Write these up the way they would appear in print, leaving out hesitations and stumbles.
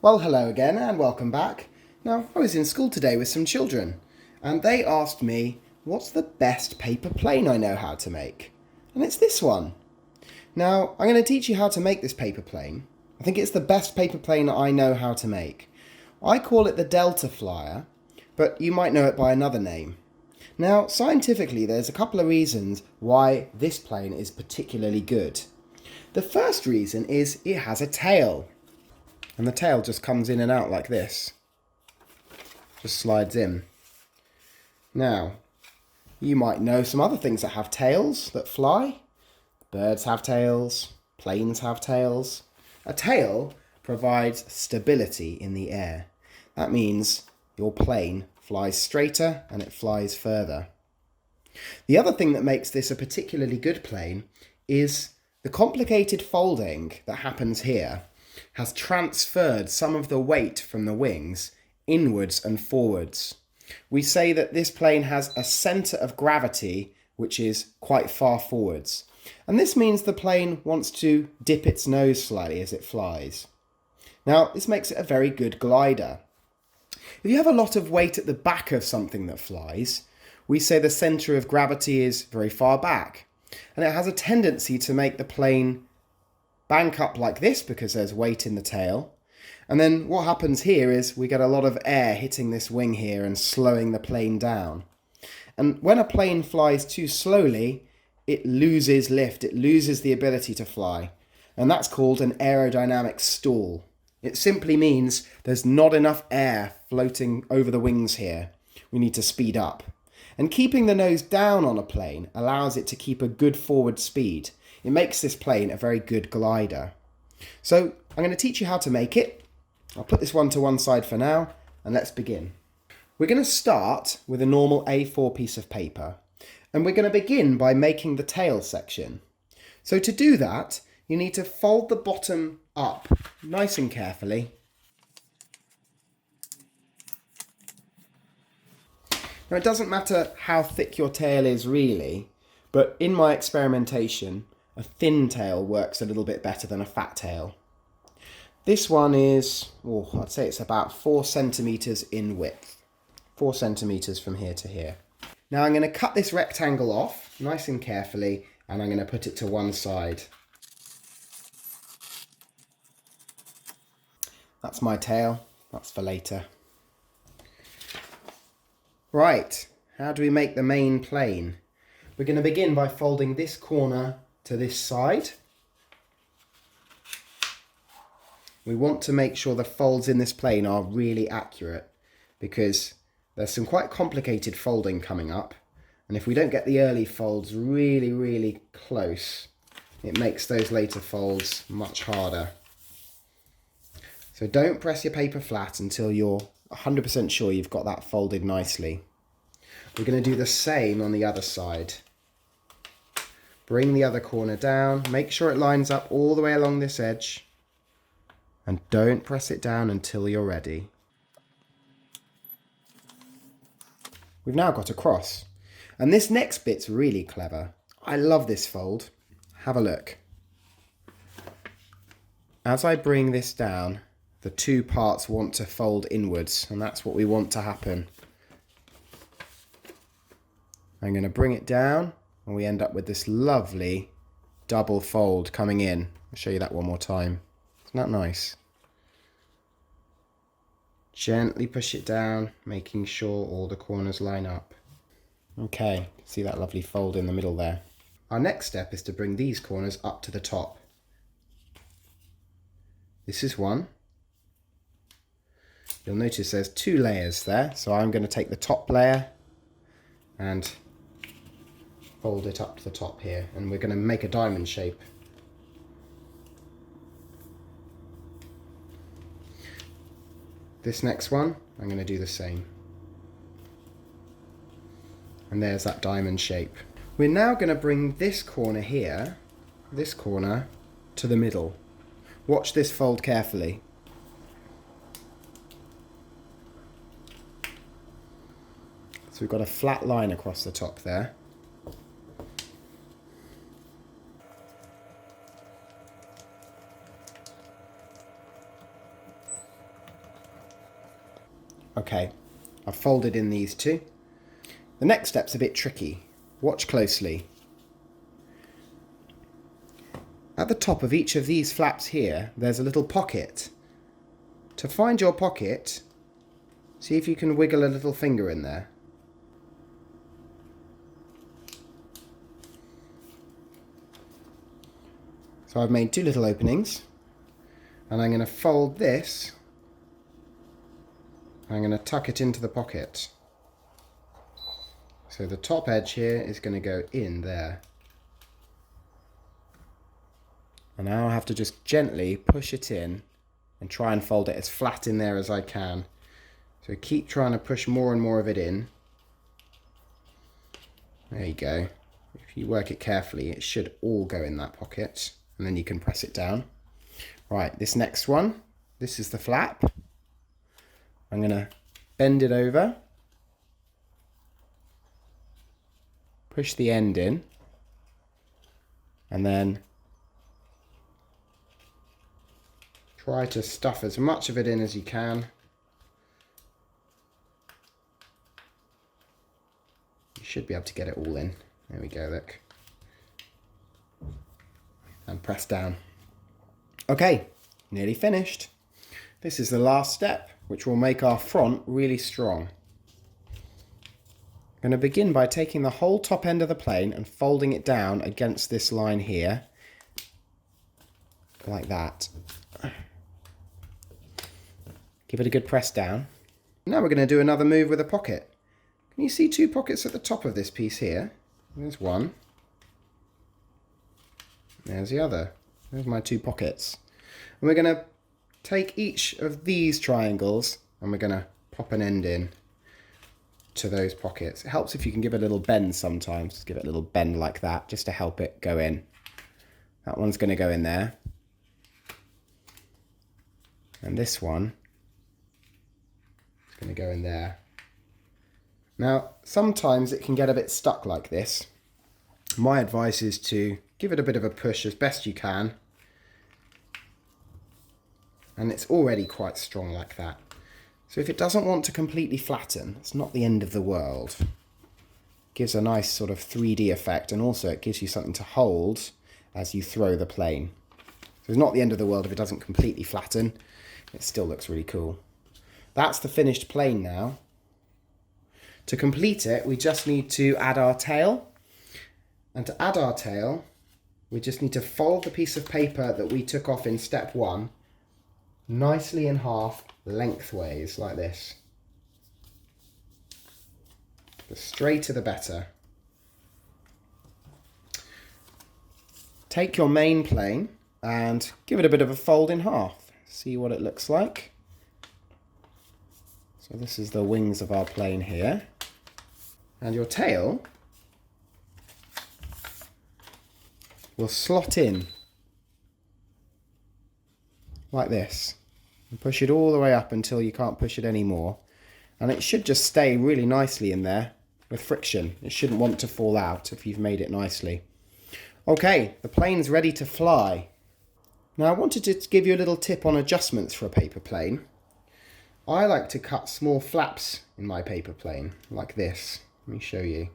Well, hello again and welcome back. Now, I was in school today with some children and they asked me, what's the best paper plane I know how to make? And it's this one. Now, I'm going to teach you how to make this paper plane. I think it's the best paper plane that I know how to make. I call it the Delta Flyer, but you might know it by another name. Now, scientifically, there's a couple of reasons why this plane is particularly good. The first reason is it has a tail. And the tail just comes in and out like this. Just slides in. Now, you might know some other things that have tails that fly. Birds have tails, planes have tails. A tail provides stability in the air. That means your plane flies straighter and it flies further. The other thing that makes this a particularly good plane is the complicated folding that happens here has transferred some of the weight from the wings inwards and forwards. We say that this plane has a centre of gravity which is quite far forwards. And this means the plane wants to dip its nose slightly as it flies. Now, this makes it a very good glider. If you have a lot of weight at the back of something that flies, we say the centre of gravity is very far back. And it has a tendency to make the plane bank up like this because there's weight in the tail. And then what happens here is we get a lot of air hitting this wing here and slowing the plane down. And when a plane flies too slowly, it loses lift, it loses the ability to fly. And that's called an aerodynamic stall. It simply means there's not enough air floating over the wings here. We need to speed up. And keeping the nose down on a plane allows it to keep a good forward speed. It makes this plane a very good glider. So I'm going to teach you how to make it. I'll put this one to one side for now and let's begin. We're going to start with a normal A4 piece of paper and we're going to begin by making the tail section. So to do that, you need to fold the bottom up nice and carefully. Now it doesn't matter how thick your tail is really, but in my experimentation, a thin tail works a little bit better than a fat tail. This one is, I'd say it's about 4 centimetres in width. 4 centimetres from here to here. Now I'm going to cut this rectangle off nice and carefully and I'm going to put it to one side. That's my tail, that's for later. Right, how do we make the main plane? We're going to begin by folding this corner to this side. We want to make sure the folds in this plane are really accurate because there's some quite complicated folding coming up, and if we don't get the early folds really close, it makes those later folds much harder. So don't press your paper flat until you're 100% sure you've got that folded nicely. We're going to do the same on the other side. Bring the other corner down, make sure it lines up all the way along this edge, and don't press it down until you're ready. We've now got a cross, and this next bit's really clever. I love this fold. Have a look. As I bring this down, the two parts want to fold inwards, and that's what we want to happen. I'm going to bring it down, and we end up with this lovely double fold coming in. I'll show you that one more time. Isn't that nice? Gently push it down, making sure all the corners line up. Okay, see that lovely fold in the middle there. Our next step is to bring these corners up to the top. This is one. You'll notice there's 2 layers there, so I'm going to take the top layer and fold it up to the top here, and we're going to make a diamond shape. This next one, I'm going to do the same. And there's that diamond shape. We're now going to bring this corner here, this corner, to the middle. Watch this fold carefully. So we've got a flat line across the top there. Okay, I've folded in these two. The next step's a bit tricky. Watch closely. At the top of each of these flaps here, there's a little pocket. To find your pocket, see if you can wiggle a little finger in there. So I've made two little openings, and I'm going to fold this. I'm going to tuck it into the pocket. So the top edge here is going to go in there. And now I have to just gently push it in and try and fold it as flat in there as I can. So keep trying to push more and more of it in. There you go. If you work it carefully, it should all go in that pocket. And then you can press it down. Right, this next one, this is the flap. I'm going to bend it over. Push the end in. And then try to stuff as much of it in as you can. You should be able to get it all in. There we go, look. And press down. Okay, nearly finished. This is the last step, which will make our front really strong. I'm going to begin by taking the whole top end of the plane and folding it down against this line here, like that. Give it a good press down. Now we're going to do another move with a pocket. Can you see two pockets at the top of this piece here? There's one. There's the other. There's my two pockets. And we're going to take each of these triangles and we're going to pop an end in to those pockets. It helps if you can give it a little bend sometimes. Just give it a little bend like that just to help it go in. That one's going to go in there. And this one is going to go in there. Now, sometimes it can get a bit stuck like this. My advice is to give it a bit of a push as best you can. And it's already quite strong like that. So if it doesn't want to completely flatten, it's not the end of the world. It gives a nice sort of 3D effect, and also it gives you something to hold as you throw the plane. So it's not the end of the world if it doesn't completely flatten. It still looks really cool. That's the finished plane now. To complete it, we just need to add our tail. And to add our tail, we just need to fold the piece of paper that we took off in step 1 nicely in half lengthways like this. The straighter the better. Take your main plane and give it a bit of a fold in half. See what it looks like. So this is the wings of our plane here. And your tail will slot in like this. And push it all the way up until you can't push it anymore. And it should just stay really nicely in there with friction. It shouldn't want to fall out if you've made it nicely. Okay, the plane's ready to fly. Now I wanted to give you a little tip on adjustments for a paper plane. I like to cut small flaps in my paper plane, like this. Let me show you.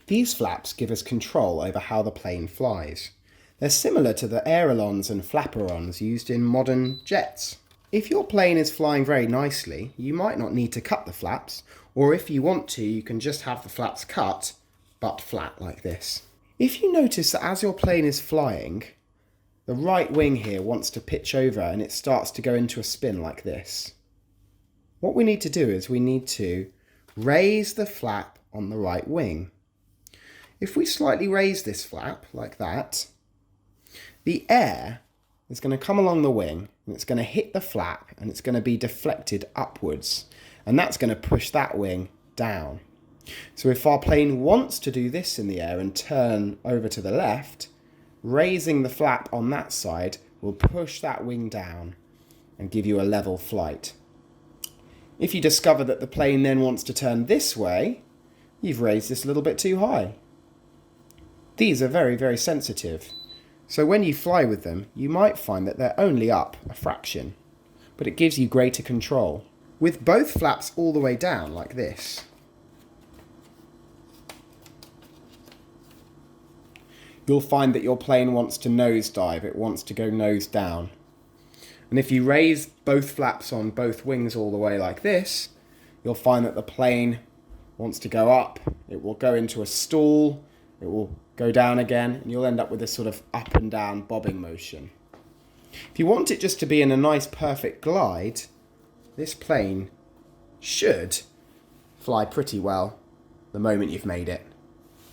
These flaps give us control over how the plane flies. They're similar to the ailerons and flaperons used in modern jets. If your plane is flying very nicely, you might not need to cut the flaps, or if you want to, you can just have the flaps cut, but flat like this. If you notice that as your plane is flying, the right wing here wants to pitch over and it starts to go into a spin like this. What we need to do is we need to raise the flap on the right wing. If we slightly raise this flap like that, the air is going to come along the wing and it's going to hit the flap and it's going to be deflected upwards, and that's going to push that wing down. So if our plane wants to do this in the air and turn over to the left, raising the flap on that side will push that wing down and give you a level flight. If you discover that the plane then wants to turn this way, you've raised this a little bit too high. These are very, very sensitive. So when you fly with them, you might find that they're only up a fraction, but it gives you greater control. With both flaps all the way down, like this, you'll find that your plane wants to nosedive, it wants to go nose down. And if you raise both flaps on both wings all the way like this, you'll find that the plane wants to go up, it will go into a stall, it will go down again, and you'll end up with this sort of up and down bobbing motion. If you want it just to be in a nice perfect glide, this plane should fly pretty well the moment you've made it.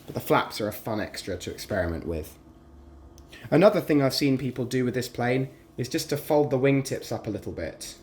But the flaps are a fun extra to experiment with. Another thing I've seen people do with this plane is just to fold the wingtips up a little bit.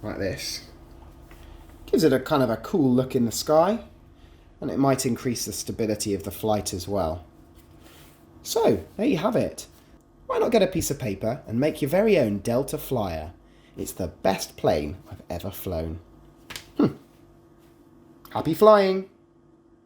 Like this. Gives it a kind of a cool look in the sky, and it might increase the stability of the flight as well. So, there you have it. Why not get a piece of paper and make your very own Delta Flyer? It's the best plane I've ever flown. Happy flying!